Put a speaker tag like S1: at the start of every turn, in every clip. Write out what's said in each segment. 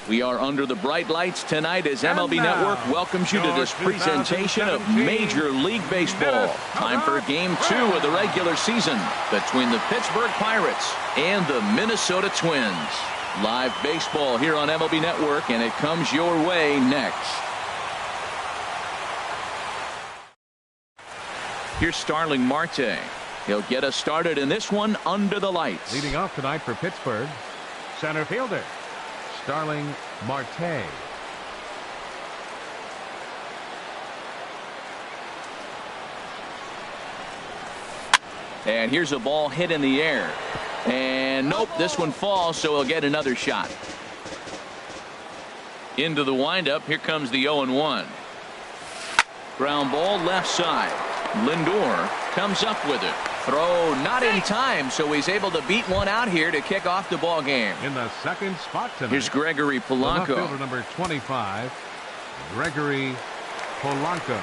S1: We are under the bright lights tonight as MLB Network welcomes you to this presentation of Major League Baseball. Time for Game 2 of the regular season between the Pittsburgh Pirates and the Minnesota Twins. Live baseball here on MLB Network, and it comes your way next. Here's Starling Marte. He'll get us started in this one under the lights.
S2: Leading off tonight for Pittsburgh, center fielder Starling Marte.
S1: And here's a ball hit in the air. And nope, this one falls, so he'll get another shot. Into the windup, here comes the 0-1. Ground ball left side. Lindor comes up with it. Throw not in time, so he's able to beat one out here to kick off the ball game.
S2: In the second spot tonight,
S1: here's Gregory Polanco.
S2: The left fielder, number 25, Gregory Polanco.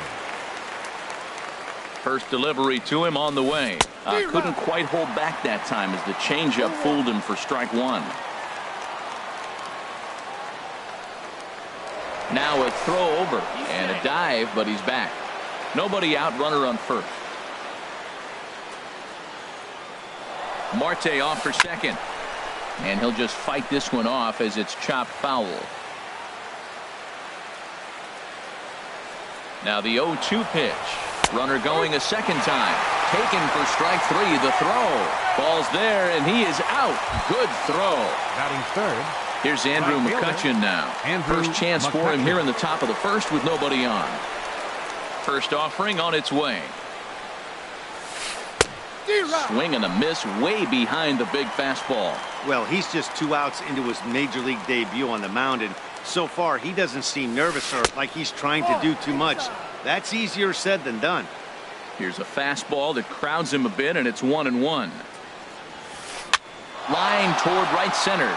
S1: First delivery to him on the way. Couldn't quite hold back that time as the changeup fooled him for strike one. Now a throw over and a dive, but he's back. Nobody out, runner on first. Marte off for second. And he'll just fight this one off as it's chopped foul. Now the 0-2 pitch. Runner going a second time. Taken for strike three. The throw. Ball's there, and he is out. Good throw.
S2: Batting third.
S1: Here's Andrew McCutchen now. First chance for him here in the top of the first with nobody on. First offering on its way. Swing and a miss way behind the big fastball.
S3: Well, he's just 2 outs into his major league debut on the mound, and so far he doesn't seem nervous or like he's trying to do too much. That's easier said than done.
S1: Here's a fastball that crowds him a bit, and it's 1-1. Line toward right center.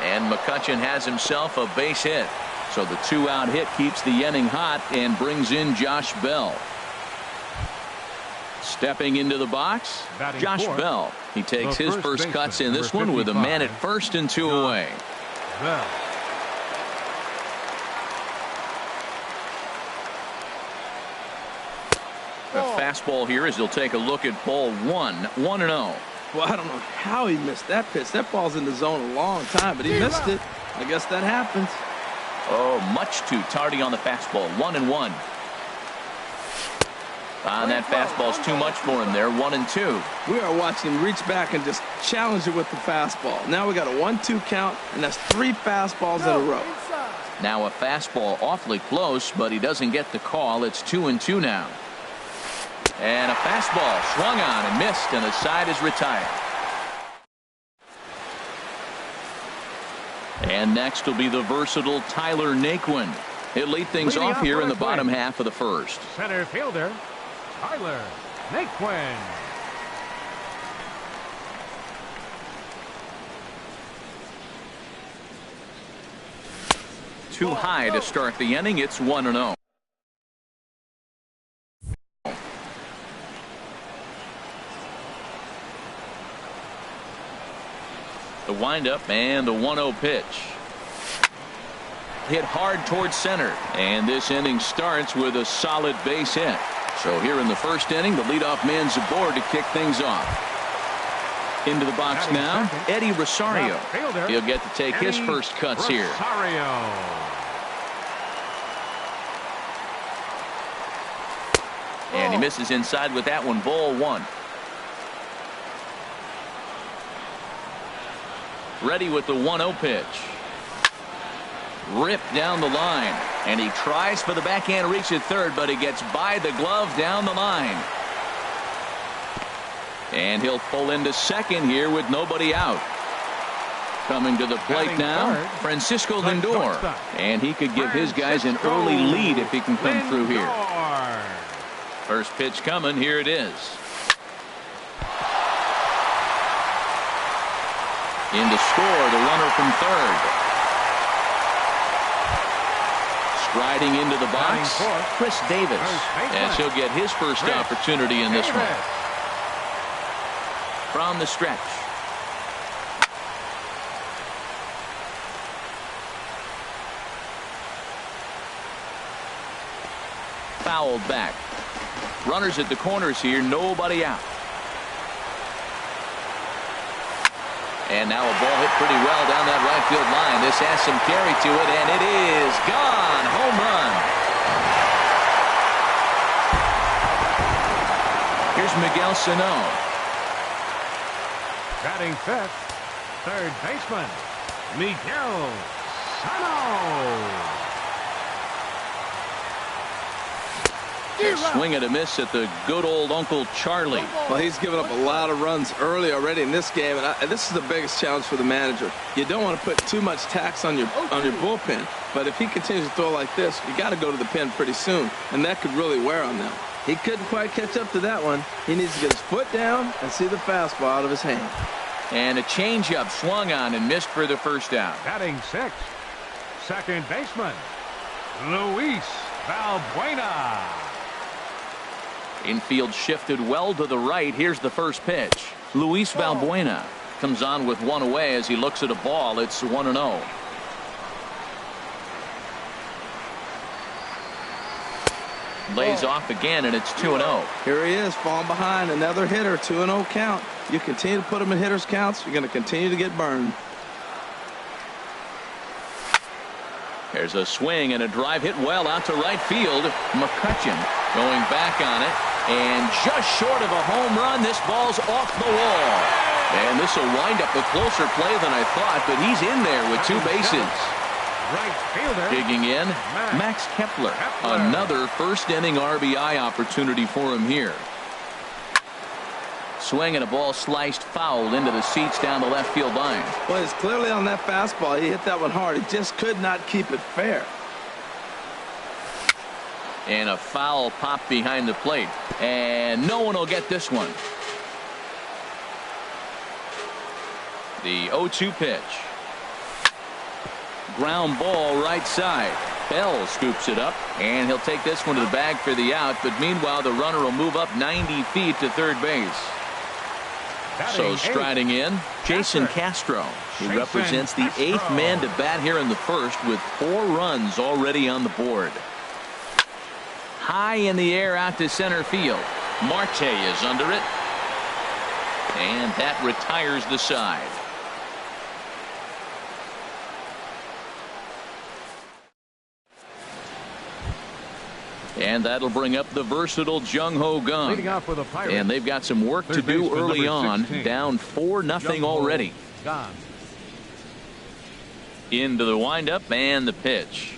S1: And McCutchen has himself a base hit. So the 2-out hit keeps the inning hot and brings in Josh Bell. Stepping into the box, Josh Bell. He takes his first cuts in this one with a man at first and 2 away.
S2: Bell.
S1: A fastball here as he'll take a look at ball 1-0.
S4: Well, I don't know how he missed that pitch. That ball's in the zone a long time, but he missed it. I guess that happens.
S1: Oh, much too tardy on the fastball. 1-1. And that fastball's too much for him there. 1-2.
S4: We are watching him reach back and just challenge it with the fastball. Now we got a 1-2 count, and that's 3 fastballs in a row.
S1: Now a fastball awfully close, but he doesn't get the call. It's 2-2 now. And a fastball swung on and missed, and the side is retired. And next will be the versatile Tyler Naquin. He'll lead things off here in the bottom half of the first.
S2: Center fielder Tyler Naquin.
S1: Too high to start the inning. It's 1-0. The windup and the 1-0 pitch. Hit hard towards center, and this inning starts with a solid base hit. So here in the first inning, the leadoff man's aboard to kick things off. Into the box now, Eddie Rosario. He'll get to take his first cuts here. And he misses inside with that one. Ball 1. Ready with the 1-0 pitch. Ripped down the line. And he tries for the backhand reach at third, but he gets by the glove down the line. And he'll pull into second here with nobody out. Coming to the plate now, Francisco Lindor. And he could give his guys an early lead if he can come through here. First pitch coming. Here it is. In to score, the runner from third. Striding into the box, Chris Davis, as he'll get his first opportunity in this one. From the stretch. fouled back. Runners at the corners here, nobody out. And now a ball hit pretty well down that right field line. This has some carry to it, and it is gone. Home run. Here's Miguel Sano.
S2: Batting fifth, third baseman, Miguel Sano.
S1: Swing and a miss at the good old Uncle Charlie.
S4: Well, he's given up a lot of runs early already in this game, and this is the biggest challenge for the manager. You don't want to put too much tax on your bullpen, but if he continues to throw like this, you got to go to the pen pretty soon, and that could really wear on them. He couldn't quite catch up to that one. He needs to get his foot down and see the fastball out of his hand.
S1: And a changeup swung on and missed for the first out.
S2: Batting sixth, second baseman, Luis Valbuena.
S1: Infield shifted well to the right. Here's the first pitch. Luis Valbuena comes on with one away as he looks at a ball. It's 1-0. Lays off again, and it's 2-0.
S4: Here he is, falling behind. Another hitter, 2-0 count. You continue to put him in hitters' counts, you're going to continue to get burned.
S1: There's a swing and a drive hit well out to right field. McCutcheon going back on it, and just short of a home run. This ball's off the wall. And this will wind up a closer play than I thought, but he's in there with two bases.
S2: Right fielder.
S1: Digging in, Max Kepler. Another first-inning RBI opportunity for him here. Swing and a ball sliced foul into the seats down the left field line.
S4: Well, he's clearly on that fastball. He hit that one hard. He just could not keep it fair.
S1: And a foul pop behind the plate. And no one will get this one. The 0-2 pitch. Ground ball right side. Bell scoops it up, and he'll take this one to the bag for the out. But meanwhile, the runner will move up 90 feet to third base. So striding in, Jason Castro. He represents the 8th man to bat here in the first with 4 runs already on the board. High in the air out to center field. Marte is under it. And that retires the side. And that'll bring up the versatile Jung Ho Gung.
S2: Leading off with the Pirates.
S1: And they've got some work to do early on. Down 4-0 already.
S2: Gone.
S1: Into the windup and the pitch.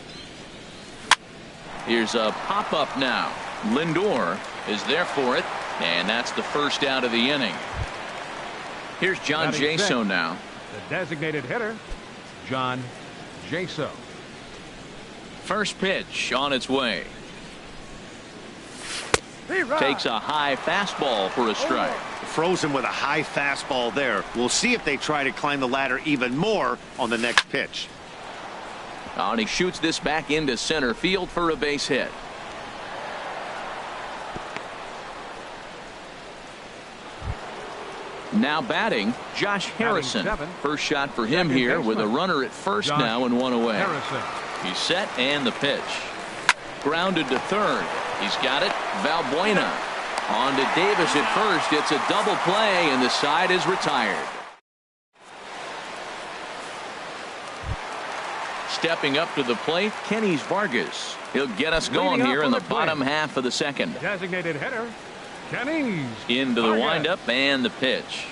S1: Here's a pop-up now. Lindor is there for it. And that's the first out of the inning. Here's John Jaso now.
S2: The designated hitter, John Jaso.
S1: First pitch on its way. Takes a high fastball for a strike.
S3: Frozen with a high fastball there. We'll see if they try to climb the ladder even more on the next pitch.
S1: And he shoots this back into center field for a base hit. Now batting, Josh Harrison. First shot for him here with a runner at first now and one away. He's set and the pitch. Grounded to third. He's got it. Valbuena on to Davis at first. It's a double play and the side is retired. Stepping up to the plate, Kenny's Vargas. He'll get us going here in the bottom half of the second.
S2: Designated hitter, Kenny's
S1: into the windup and the pitch.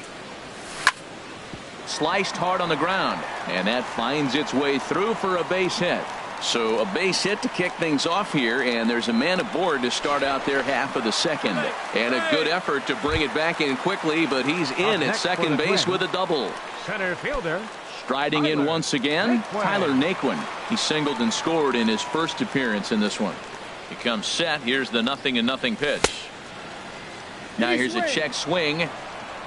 S1: Sliced hard on the ground, and that finds its way through for a base hit. So a base hit to kick things off here, and there's a man aboard to start out their half of the second. And a good effort to bring it back in quickly, but he's in at second base with a double.
S2: Center fielder.
S1: Striding in once again, Tyler Naquin. He singled and scored in his first appearance in this one. He comes set. Here's the 0-0 pitch. Now here's a check swing.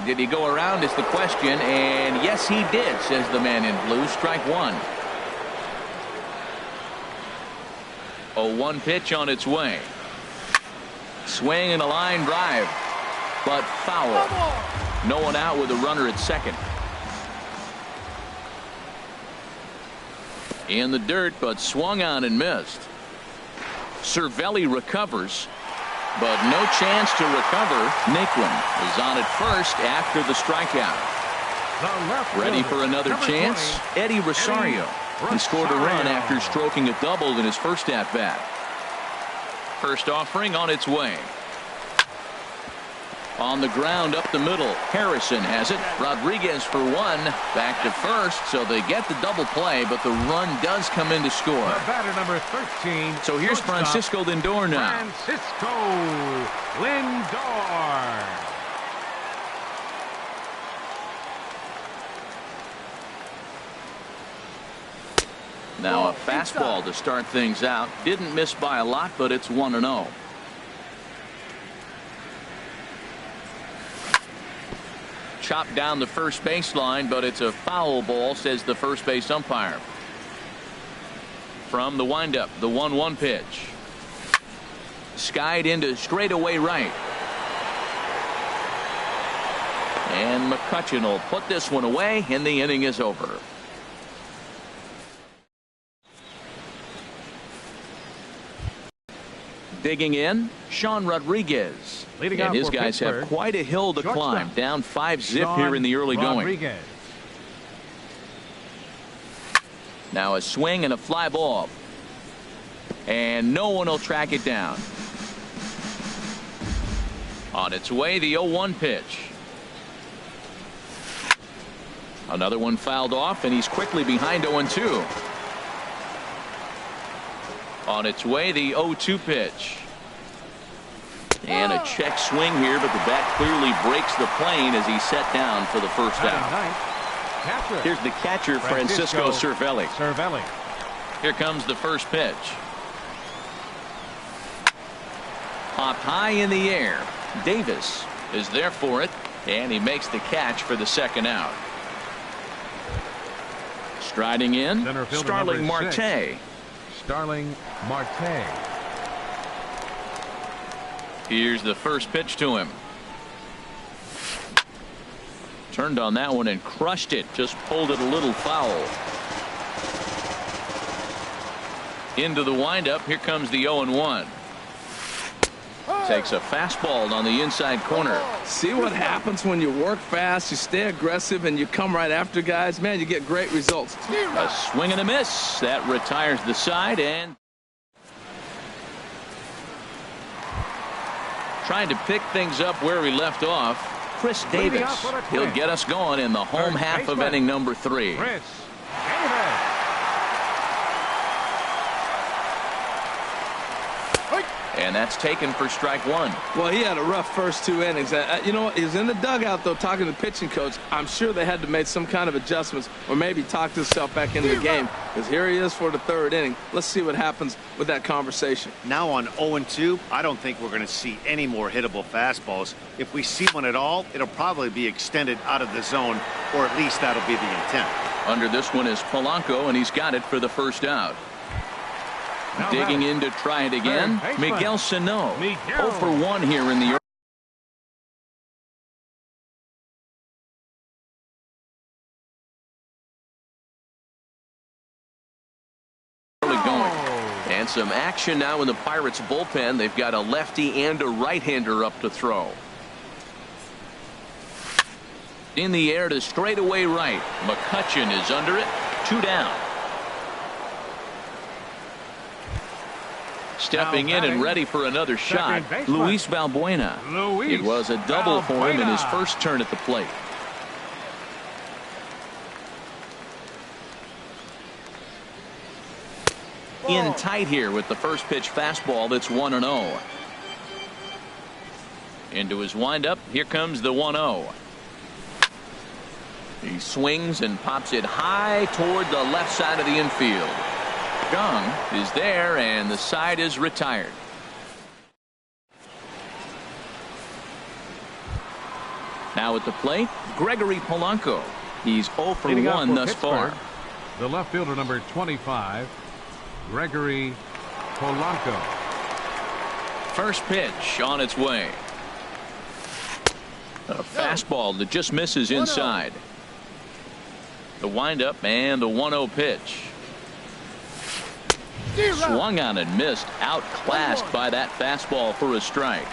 S1: Did he go around is the question, and yes he did, says the man in blue. Strike one. 0-1 pitch on its way. Swing and a line drive, but foul. No one out with a runner at second. In the dirt, but swung on and missed. Cervelli recovers, but no chance to recover. Naquin is on at first after the strikeout. Ready for another chance? Eddie Rosario. He scored a run after stroking a double in his first at-bat. First offering on its way. On the ground up the middle. Harrison has it. Rodriguez for one. Back to first, so they get the double play, but the run does come in to score.
S2: Batter number 13.
S1: So here's Francisco Lindor now.
S2: Francisco Lindor.
S1: Now a fastball to start things out. Didn't miss by a lot, but it's 1-0. Chopped down the first baseline, but it's a foul ball, says the first base umpire. From the windup, the 1-1 pitch. Skied into straightaway right. And McCutchen will put this one away, and the inning is over. Digging in, Sean Rodriguez. And his guys have quite a hill to climb. Down 5-zip here in the early going. Now a swing and a fly ball. And no one will track it down. On its way, the 0-1 pitch. Another one fouled off, and he's quickly behind 0-2. On its way, the 0-2 pitch. And a check swing here, but the bat clearly breaks the plane as he's set down for the first out.
S3: Here's the catcher, Francisco Cervelli.
S1: Here comes the first pitch. Popped high in the air. Davis is there for it, and he makes the catch for the second out. Striding in, Starling Marte.
S2: Starling Marte.
S1: Here's the first pitch to him. Turned on that one and crushed it. Just pulled it a little foul. Into the windup. Here comes the 0-1. Takes a fastball on the inside corner.
S4: See what happens when you work fast, you stay aggressive, and you come right after guys. Man, you get great results.
S1: A swing and a miss. That retires the side, and trying to pick things up where he left off. Chris Davis. He'll get us going in the home half of inning number 3. And that's taken for strike 1.
S4: Well, he had a rough first 2 innings. You know what? He was in the dugout, though, talking to the pitching coach. I'm sure they had to make some kind of adjustments or maybe talk himself back into the game, because here he is for the 3rd inning. Let's see what happens with that conversation.
S3: Now on 0-2, I don't think we're going to see any more hittable fastballs. If we see one at all, it'll probably be extended out of the zone, or at least that'll be the intent.
S1: Under this one is Polanco, and he's got it for the first out. Digging in to try it again, Miguel Sano. 0 for 1 here in the early going. And some action now in the Pirates bullpen. They've got a lefty and a right-hander up to throw. In the air to straightaway right. McCutchen is under it. 2 down. Stepping in and ready for another shot, Luis Valbuena. It was a double for him in his first turn at the plate. In tight here with the first pitch fastball. That's 1-0. Into his windup. Here comes the 1-0. He swings and pops it high toward the left side of the infield. Young is there, and the side is retired. Now at the plate, Gregory Polanco. He's 0 for 1 thus far.
S2: The left fielder, number 25, Gregory Polanco.
S1: First pitch on its way. A fastball that just misses inside. The windup and the 1-0 pitch. Swung on and missed. Outclassed by that fastball for a strike.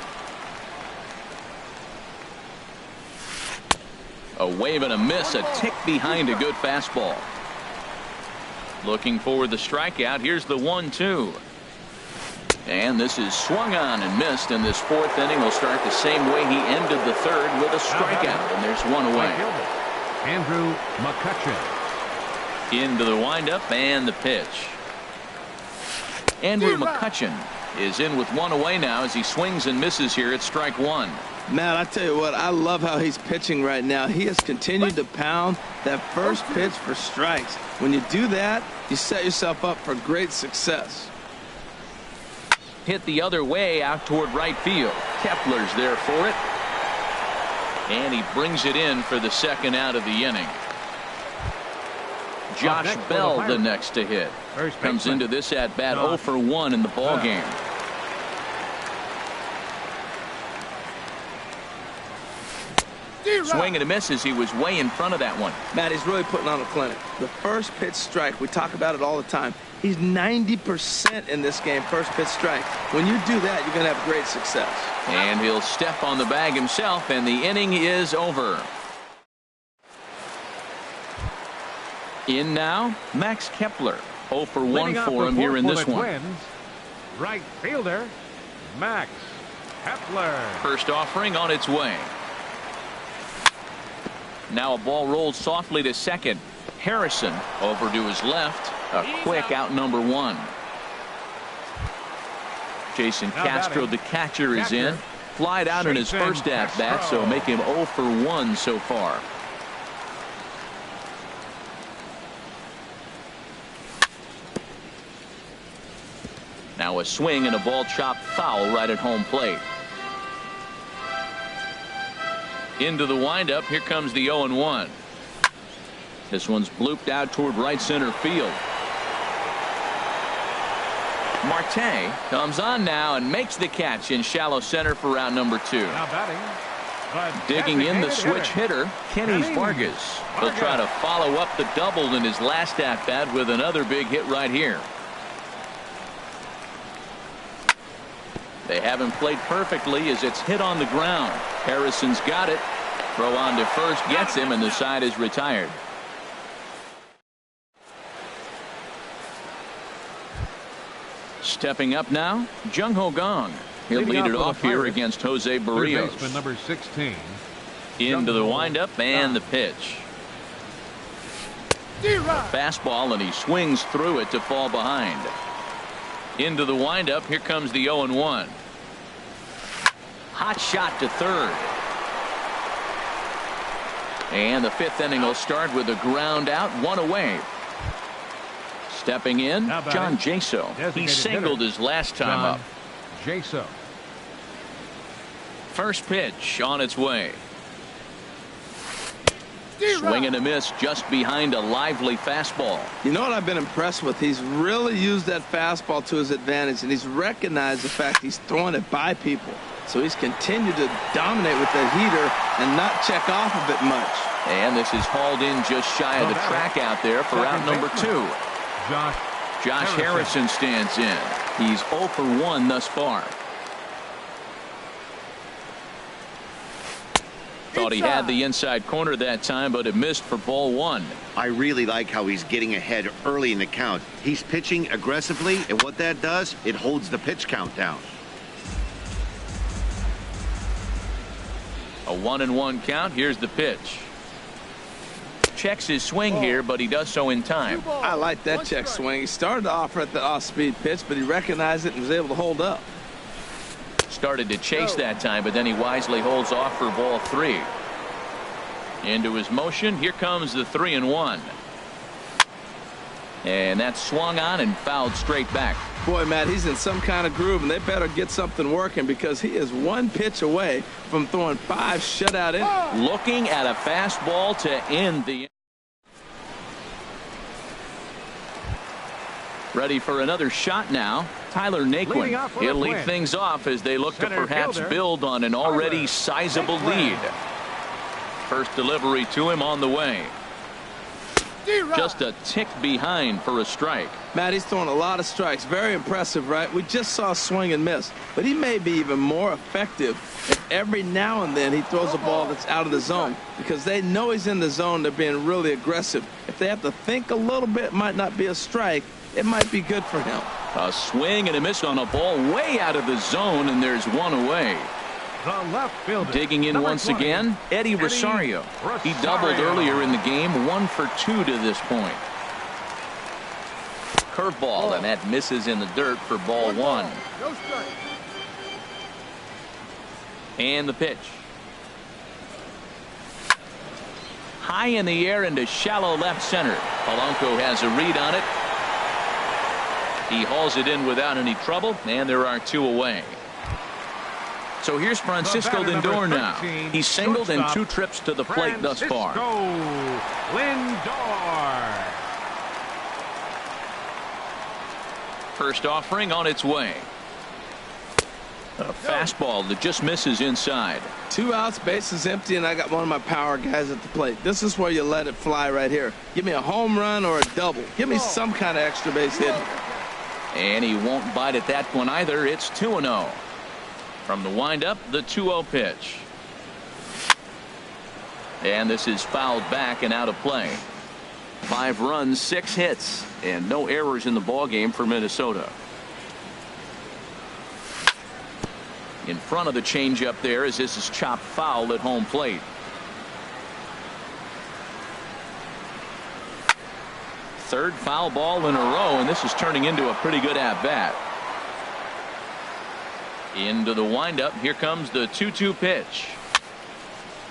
S1: A wave and a miss. A tick behind a good fastball. Looking for the strikeout. Here's the 1-2. And this is swung on and missed. And this fourth inning will start the same way he ended the third, with a strikeout. And there's one away.
S2: Andrew McCutchen.
S1: Into the windup and the pitch. Andrew McCutchen is in with one away now as he swings and misses here at strike one.
S4: Matt, I tell you what, I love how he's pitching right now. He has continued to pound that first pitch for strikes. When you do that, you set yourself up for great success.
S1: Hit the other way out toward right field. Kepler's there for it. And he brings it in for the second out of the inning. Josh Bell the next to hit. Comes into this at bat 0 for 1 in the ball game. Swing and a miss as he was way in front of that one.
S4: Matt, he's really putting on a clinic. The first pitch strike, we talk about it all the time. He's 90% in this game, first pitch strike. When you do that, you're going to have great success.
S1: And he'll step on the bag himself, and the inning is over. In now, Max Kepler. 0 for 1 for him here in this one.
S2: Twins, right fielder, Max Kepler.
S1: First offering on its way. Now a ball rolled softly to second. Harrison over to his left. A quick out number 1. Jason Castro, the catcher, is in. Flied out in his first at bat, so make him 0 for 1 so far. Now a swing and a ball chopped foul right at home plate. Into the windup. Here comes the 0-1. This one's blooped out toward right center field. Marte comes on now and makes the catch in shallow center for out number 2.
S2: Now batting,
S1: digging in the switch hitter, Kenny Vargas. He'll try to follow up the double in his last at bat with another big hit right here. They haven't played perfectly as it's hit on the ground. Harrison's got it. Throw on to first gets him, and the side is retired. Stepping up now, Jung Ho Gong. He'll lead it off here against Jose Barrios.
S2: Baseman number 16.
S1: Into the windup and the pitch. Fastball, and he swings through it to fall behind. Into the windup. Here comes the 0-1. Hot shot to third. And the fifth inning will start with a ground out, one away. Stepping in, John Jaso. He singled his last time up.
S2: Jaso.
S1: First pitch on its way. Swing and a miss just behind a lively fastball.
S4: You know what I've been impressed with? He's really used that fastball to his advantage, and he's recognized the fact he's throwing it by people. So he's continued to dominate with the heater and not check off of it much.
S1: And this is hauled in just shy of the track out there for out number 2. Josh Harrison stands in. He's 0 for 1 thus far. Thought he had the inside corner that time, but it missed for ball 1.
S3: I really like how he's getting ahead early in the count. He's pitching aggressively, and what that does, it holds the pitch count down.
S1: A 1-1 count. Here's the pitch. Checks his swing here, but he does so in time.
S4: I like that check swing. He started to offer at the off-speed pitch, but he recognized it and was able to hold up.
S1: Started to chase that time, but then he wisely holds off for ball 3. Into his motion. Here comes the 3-1. And that's swung on and fouled straight back.
S4: Boy, Matt, he's in some kind of groove, and they better get something working because he is one pitch away from throwing 5 shutout innings.
S1: Looking at a fastball to end the. Ready for another shot now. Tyler Naquin. He'll lead things off as they look to perhaps build on an already sizable lead. First delivery to him on the way. Just a tick behind for a strike.
S4: Matt, he's throwing a lot of strikes. Very impressive, right? We just saw swing and miss. But he may be even more effective if every now and then he throws a ball that's out of the zone. Because they know he's in the zone. They're being really aggressive. If they have to think a little bit, it might not be a strike. It might be good for him.
S1: A swing and a miss on a ball way out of the zone, and there's one away.
S2: The left fielder.
S1: Digging in once
S2: 20,
S1: again, Eddie Rosario. He doubled earlier in the game, 1 for 2 to this point. Curveball, and that misses in the dirt for ball 1.
S5: No strike.
S1: And the pitch. High in the air into shallow left center. Polanco has a read on it. He hauls it in without any trouble, and there are 2 away. So here's Francisco Lindor now. He's singled in 2 trips to the plate thus far.
S2: Lindor.
S1: First offering on its way. A fastball that just misses inside.
S4: 2 outs, bases empty, and I got one of my power guys at the plate. This is where you let it fly right here. Give me a home run or a double. Give me some kind of extra base hit.
S1: And he won't bite at that one either. It's 2-0. From the windup, the 2-0 pitch. And this is fouled back and out of play. 5 runs, 6 hits, and no errors in the ballgame for Minnesota. In front of the changeup there as this is chopped foul at home plate. Third foul ball in a row, and this is turning into a pretty good at-bat. Into the windup. Here comes the 2-2 pitch.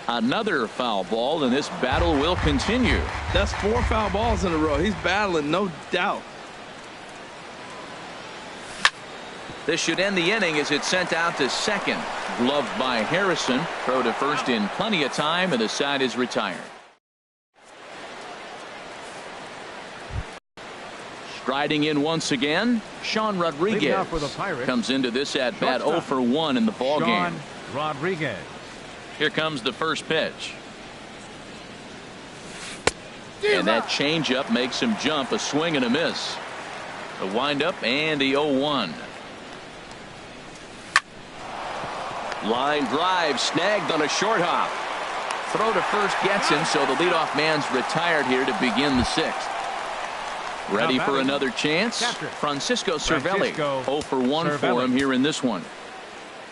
S1: Another foul ball, and this battle will continue.
S4: That's 4 foul balls in a row. He's battling, no doubt.
S1: This should end the inning as it's sent out to second. Gloved by Harrison. Throw to first in plenty of time, and the side is retired. Striding in once again, Sean Rodriguez comes into this at bat 0 for 1 in the ball game.
S2: Rodriguez.
S1: Here comes the first pitch. And that changeup makes him jump. A swing and a miss. The windup and the 0-1. Line drive snagged on a short hop. Throw to first gets him, so the leadoff man's retired here to begin the 6th. Ready for another chance? Francisco Cervelli. 0 for 1 for him here in this one.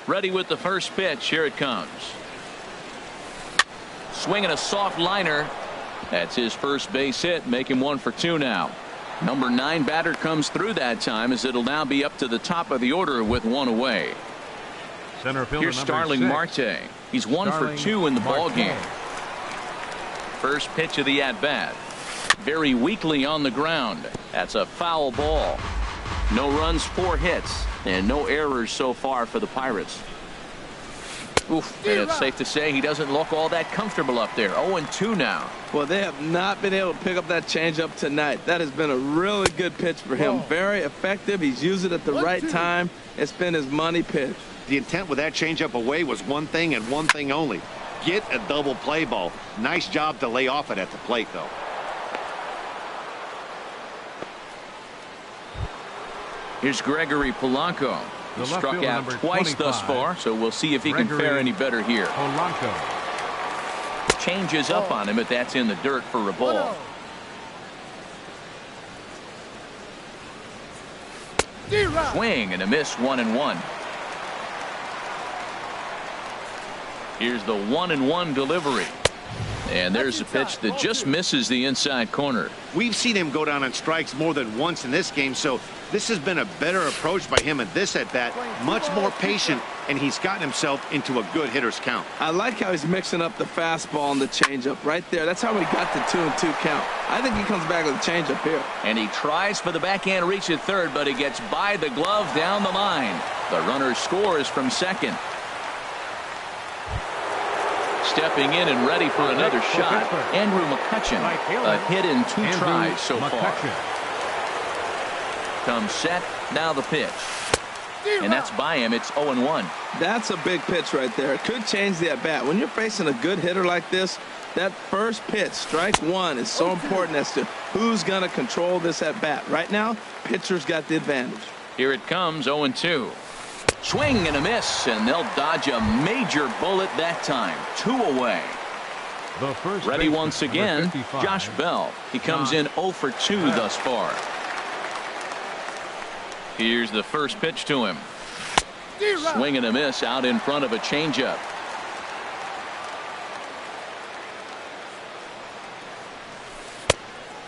S1: Ready with the first pitch. Here it comes. Swinging a soft liner. That's his first base hit. Make him 1 for 2 now. Number 9 batter comes through that time as it'll now be up to the top of the order with 1 away. Here's Starling Marte. He's 1 for 2 in the ball game. First pitch of the at-bat. Very weakly on the ground. That's a foul ball. No runs, 4 hits, and no errors so far for the Pirates. Oof, and it's safe to say he doesn't look all that comfortable up there. 0-2 now.
S4: Well, they have not been able to pick up that changeup tonight. That has been a really good pitch for him. Very effective. He's used it at the right time. It's been his money pitch.
S3: The intent with that changeup away was one thing and one thing only. Get a double play ball. Nice job to lay off it at the plate, though.
S1: Here's Gregory Polanco. He struck out twice thus far, so we'll see if he can fare any better here.
S2: Polanco.
S1: Changes up on him, but that's in the dirt for a ball. Swing and a miss, 1-1. Here's the 1-1 delivery. And there's a pitch that just misses the inside corner.
S3: We've seen him go down on strikes more than once in this game, so this has been a better approach by him at this at-bat. Much more patient, and he's gotten himself into a good hitter's count.
S4: I like how he's mixing up the fastball and the changeup right there. That's how he got the 2-2 count. I think he comes back with a changeup here.
S1: And he tries for the backhand reach at third, but he gets by the glove down the line. The runner scores from second. Stepping in and ready for another shot, Andrew McCutchen. A hit in 2 tries so far. Comes set, now the pitch. and that's by him. It's 0-1.
S4: That's a big pitch right there. It could change the at-bat. When you're facing a good hitter like this, that first pitch, strike one, is so important as to who's going to control this at-bat. Right now, pitcher's got the advantage.
S1: Here it comes, 0-2. Swing and a miss, and they'll dodge a major bullet that time. 2 away.
S2: The first
S1: Ready
S2: baseman,
S1: once
S2: number
S1: again,
S2: 55,
S1: Josh Bell. He comes in 0 for 2 thus far. Here's the first pitch to him. Swing and a miss out in front of a changeup.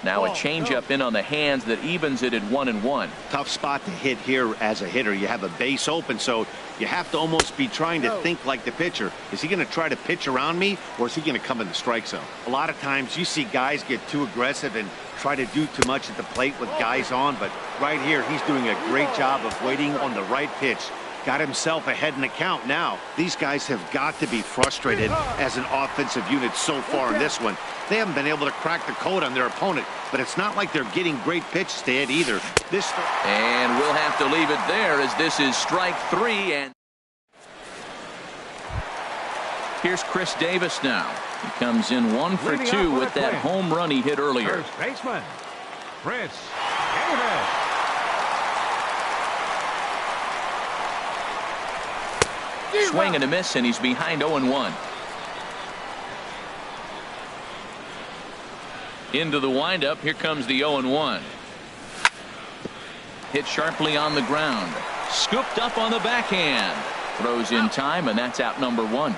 S1: Now a changeup in on the hands that evens it at 1-1.
S3: Tough spot to hit here as a hitter. You have a base open, so you have to almost be trying to think like the pitcher. Is he going to try to pitch around me, or is he going to come in the strike zone? A lot of times you see guys get too aggressive and try to do too much at the plate with guys on, but right here he's doing a great job of waiting on the right pitch. Got himself ahead in the count now. These guys have got to be frustrated as an offensive unit so far in this one. They haven't been able to crack the code on their opponent, but it's not like they're getting great pitches to hit either.
S1: And we'll have to leave it there as this is strike 3. And here's Chris Davis now. He comes in 1 for 2 with that home run he hit earlier.
S2: First baseman, Chris Davis.
S1: Swing and a miss, and he's behind 0-1. Into the windup. Here comes the 0-1. Hit sharply on the ground. Scooped up on the backhand. Throws in time, and that's out number 1.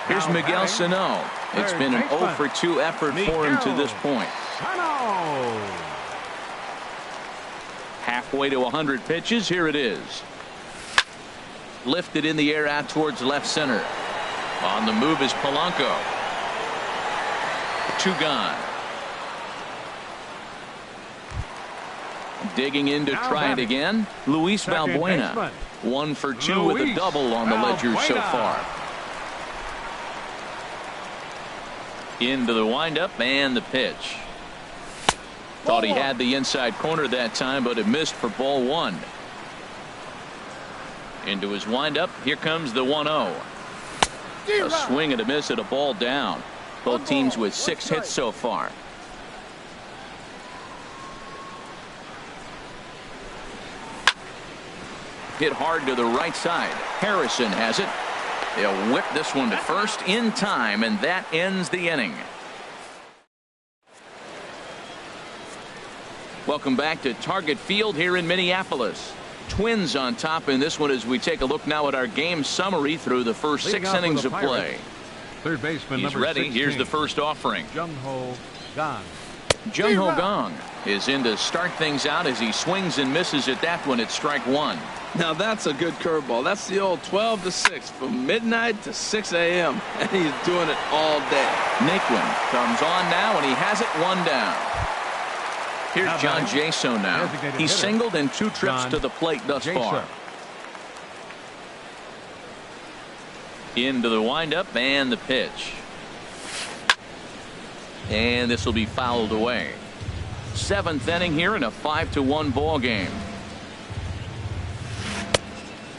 S1: Here's Miguel Sano. It's been an 0 for 2 effort for him to this point. Halfway to 100 pitches. Here it is. Lifted in the air out towards left center. On the move is Polanco. 2 gone. Digging in to try it again. Luis Valbuena. 1 for 2 with a double on the ledger so far. Into the windup and the pitch. Thought he had the inside corner that time, but it missed for ball 1. Into his windup. Here comes the 1-0. A swing and a miss at a ball down. Both teams with 6 hits so far. Hit hard to the right side. Harrison has it. They'll whip this one to first in time, and that ends the inning. Welcome back to Target Field here in Minneapolis. Twins on top in this one as we take a look now at our game summary through the first 6 innings of play.
S2: Third baseman,
S1: He's ready.
S2: 16.
S1: Here's the first offering.
S2: Jung-Ho Kang.
S1: Jung-Ho Kang is in to start things out as he swings and misses at that one at strike 1.
S4: Now that's a good curveball. That's the old 12 to 6 from midnight to 6 a.m. and he's doing it all day.
S1: Naquin comes on now, and he has it 1 down. Here's John Jaso now. He's singled in 2 trips to the plate thus far. Into the windup and the pitch. And this will be fouled away. 7th inning here in a 5-1 ball game.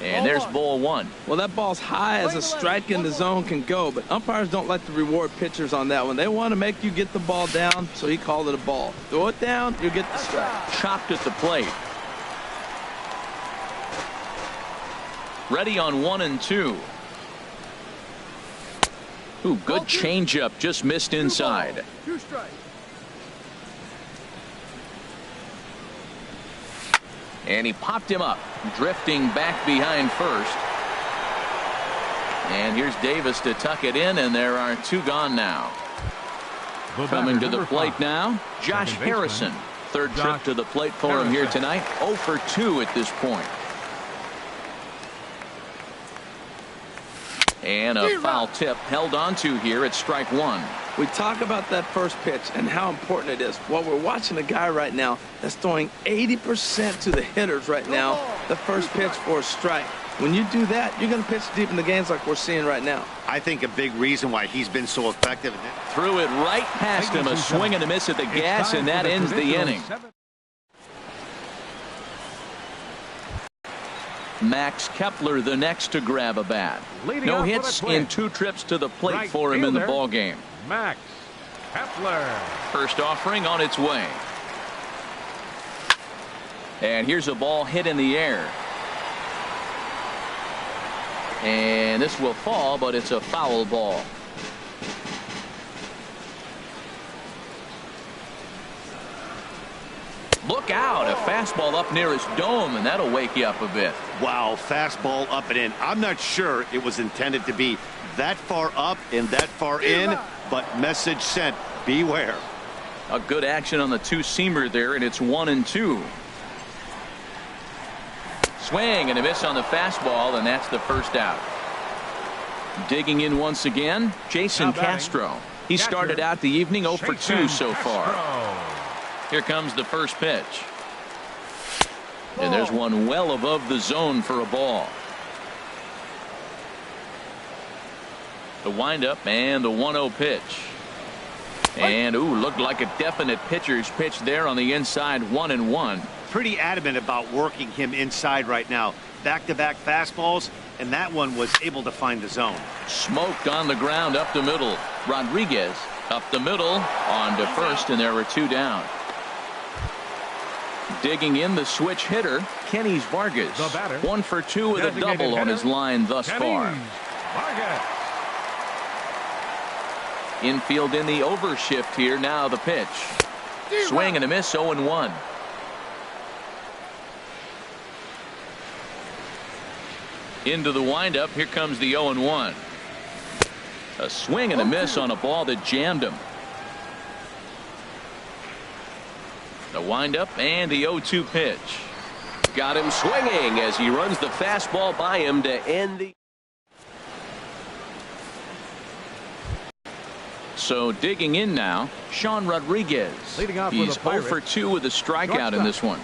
S1: And there's ball 1.
S4: Well, that ball's high as a strike in the zone can go, but umpires don't like to reward pitchers on that one. They want to make you get the ball down, so he called it a ball. Throw it down, you get the strike.
S1: Chopped at the plate. Ready on 1-2. Ooh, good changeup, just missed inside.
S5: 2 strikes.
S1: And he popped him up, drifting back behind first. And here's Davis to tuck it in, and there are 2 gone now. Coming to the plate now, Josh Harrison. Third trip to the plate for him here tonight. 0 for 2 at this point. And a foul tip held onto here at strike 1.
S4: We talk about that first pitch and how important it is. Well, we're watching a guy right now that's throwing 80% to the hitters right now. The first pitch for a strike. When you do that, you're going to pitch deep in the games like we're seeing right now.
S3: I think a big reason why he's been so effective.
S1: Threw it right past him, a swing and a miss at the gas, and that ends the inning. Max Kepler the next to grab a bat.
S2: Leading
S1: No
S2: off with a
S1: hits
S2: twin.
S1: in 2 trips to the plate
S2: Right
S1: for him in the
S2: fielder.
S1: ball game.
S2: Max Kepler.
S1: First offering on its way. And here's a ball hit in the air. And this will fall, but it's a foul ball. Look out, a fastball up near his dome, and that'll wake you up a bit.
S3: Wow, fastball up and in. I'm not sure it was intended to be that far up and that far in, but message sent, beware.
S1: A good action on the 2-seamer there, and it's 1-2. Swing and a miss on the fastball, and that's the first out. Digging in once again, Jason Castro. He started out the evening 0 for 2 so far. Here comes the first pitch. And there's one well above the zone for a ball. The windup and the 1-0 pitch. And looked like a definite pitcher's pitch there on the inside. 1-1.
S3: Pretty adamant about working him inside right now. Back-to-back fastballs, and that one was able to find the zone.
S1: Smoked on the ground up the middle. Rodriguez up the middle on to first, and there were 2 down. Digging in the switch hitter, Kenny's Vargas. 1 for 2 with a double on his line thus far. Infield in the overshift here. Now the pitch. Swing and a miss. 0-1. Into the windup. Here comes the 0-1. A swing and a miss on a ball that jammed him. The windup and the 0-2 pitch. Got him swinging as he runs the fastball by him to end the. So digging in now, Sean Rodriguez.
S2: Leading off
S1: He's
S2: with a
S1: 0 for 2 with a strikeout in this one.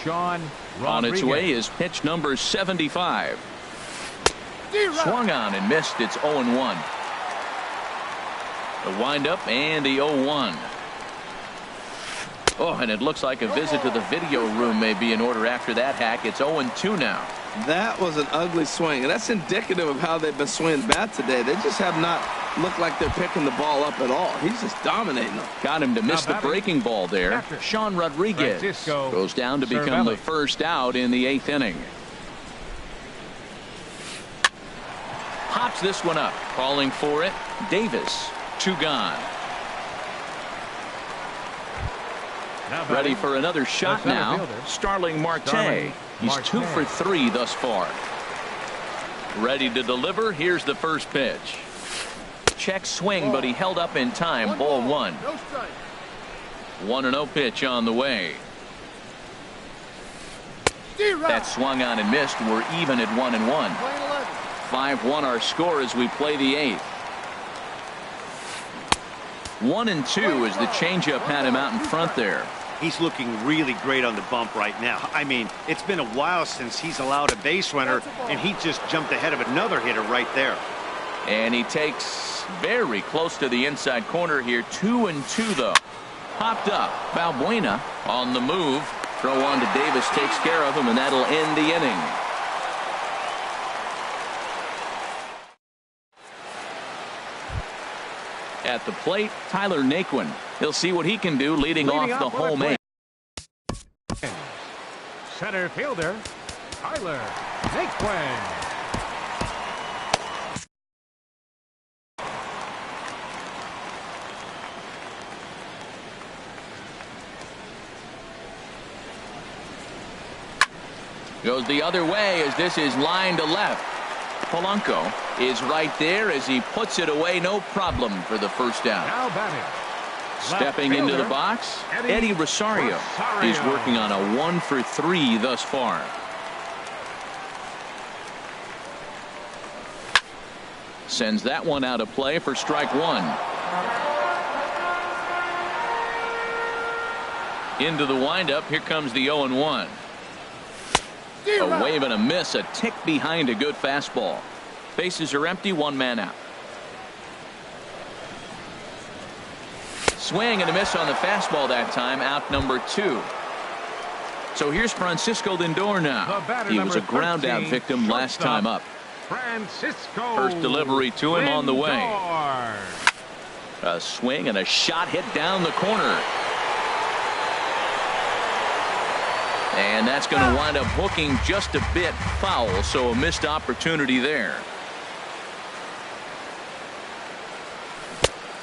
S2: Sean Rodriguez.
S1: On its way is pitch number 75. Swung on and missed. It's 0-1. The windup and the 0-1. Oh, and it looks like a visit to the video room may be in order after that hack. It's 0-2 now.
S4: That was an ugly swing, and that's indicative of how they've been swinging bat today. They just have not looked like they're picking the ball up at all. He's just dominating them.
S1: Got him to miss the breaking ball there. Sean Rodriguez goes down to become the first out in the 8th inning. Pops this one up. Calling for it. Davis. 2 gone. Ready for another shot now. Starling Marte. He's 2 for 3 thus far. Ready to deliver. Here's the first pitch. Check swing, but he held up in time. Ball 1. 1-0 pitch on the way. That swung on and missed. We're even at 1-1. 5-1 our score as we play the 8th. 1-2 as the changeup had him out in front there.
S3: He's looking really great on the bump right now. I mean, it's been a while since he's allowed a base runner, and he just jumped ahead of another hitter right there.
S1: And he takes very close to the inside corner here. 2-2 though. Popped up. Balbuena on the move. Throw on to Davis takes care of him, and that'll end the inning. At the plate, Tyler Naquin. He'll see what he can do leading off the home 8.
S2: Center fielder, Tyler Naquin.
S1: Goes the other way as this is line to left. Polanco is right there as he puts it away. No problem for the first down.
S2: Now batting.
S1: Stepping into the box, Eddie Rosario. He's working on a 1 for 3 thus far. Sends that one out of play for strike 1. Into the windup. Here comes the 0-1. A wave and a miss, a tick behind a good fastball. Bases are empty, 1 man out. Swing and a miss on the fastball that time. Out number 2. So here's Francisco Lindor now. He was a ground-out victim last time up.
S2: Francisco
S1: First delivery to him on the way.
S2: Lindor.
S1: A swing and a shot hit down the corner. And that's going to wind up hooking just a bit foul, so a missed opportunity there.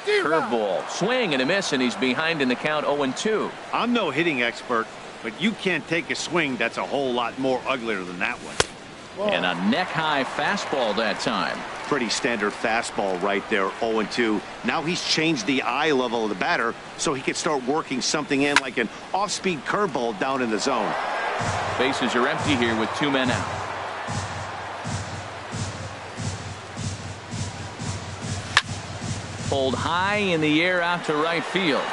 S1: Curveball, swing and a miss, and he's behind in the count 0-2.
S3: I'm no hitting expert, but you can't take a swing that's a whole lot more uglier than that one.
S1: And a neck-high fastball that time.
S3: Pretty standard fastball right there, 0-2. Now he's changed the eye level of the batter so he can start working something in like an off-speed curveball down in the zone.
S1: Bases are empty here with 2 men out. Pulled high in the air out to right field.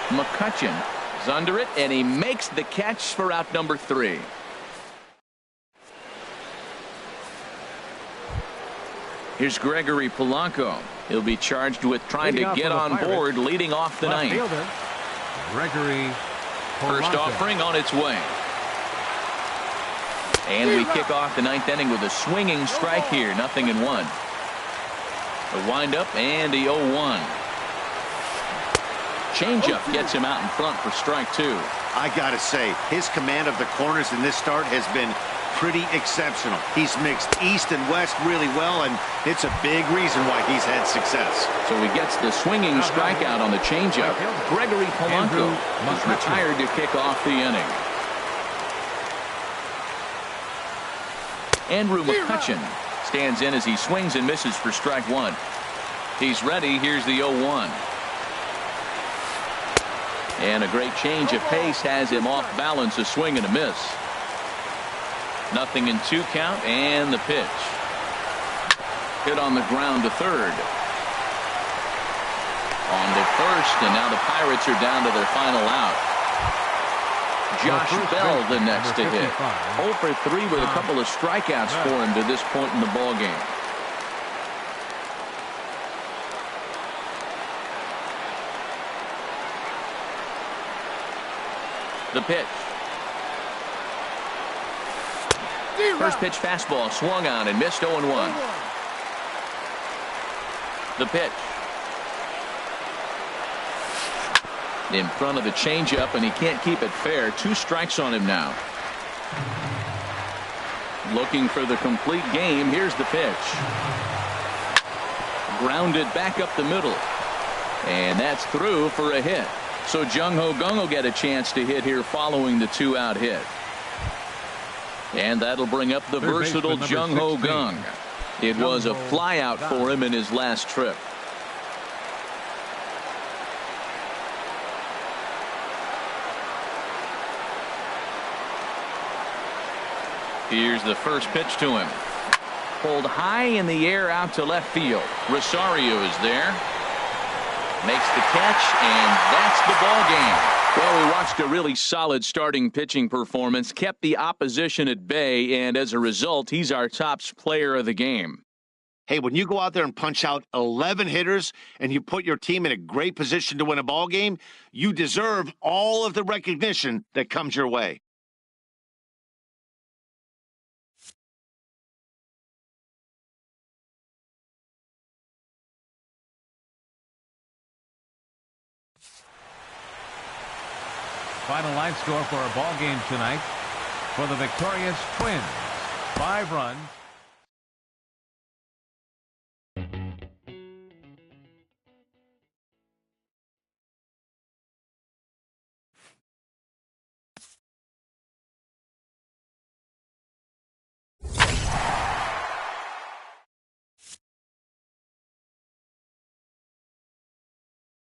S1: McCutchen is under it, and he makes the catch for out number 3. Here's Gregory Polanco. He'll be charged with trying to get on board leading off the ninth.
S2: Gregory Polanco.
S1: First offering on its way. And we kick off the ninth inning with a swinging strike here. 0-1. A windup and the 0-1. Changeup gets him out in front for strike 2.
S3: I gotta say, his command of the corners in this start has been pretty exceptional. He's mixed east and west really well, and it's a big reason why he's had success.
S1: So he gets the swinging strikeout on the changeup. Gregory Polanco is retired to kick off the inning. Andrew McCutchen stands in as he swings and misses for strike 1. He's ready. Here's the 0-1. And a great change of pace has him off balance, a swing and a miss. 0-2 count, and the pitch. Hit on the ground to third. On to first, and now the Pirates are down to their final out. Josh Bell the next to hit. 0 for 3 with a couple of strikeouts for him to this point in the ball game. The pitch. First pitch fastball swung on and missed 0-1. The pitch. In front of the changeup, and he can't keep it fair. 2 strikes on him now. Looking for the complete game. Here's the pitch. Grounded back up the middle. And that's through for a hit. So Jung Ho Kang will get a chance to hit here following the 2-out hit. And that'll bring up the versatile Jung Ho Kang. It was a flyout for him in his last trip. Here's the first pitch to him. Pulled high in the air out to left field. Rosario is there. Makes the catch, and that's the ball game. Well, we watched a really solid starting pitching performance, kept the opposition at bay, and as a result, he's our top player of the game.
S3: Hey, when you go out there and punch out 11 hitters and you put your team in a great position to win a ball game, you deserve all of the recognition that comes your way.
S2: Final line score for our ball game tonight. For the victorious Twins, 5 runs.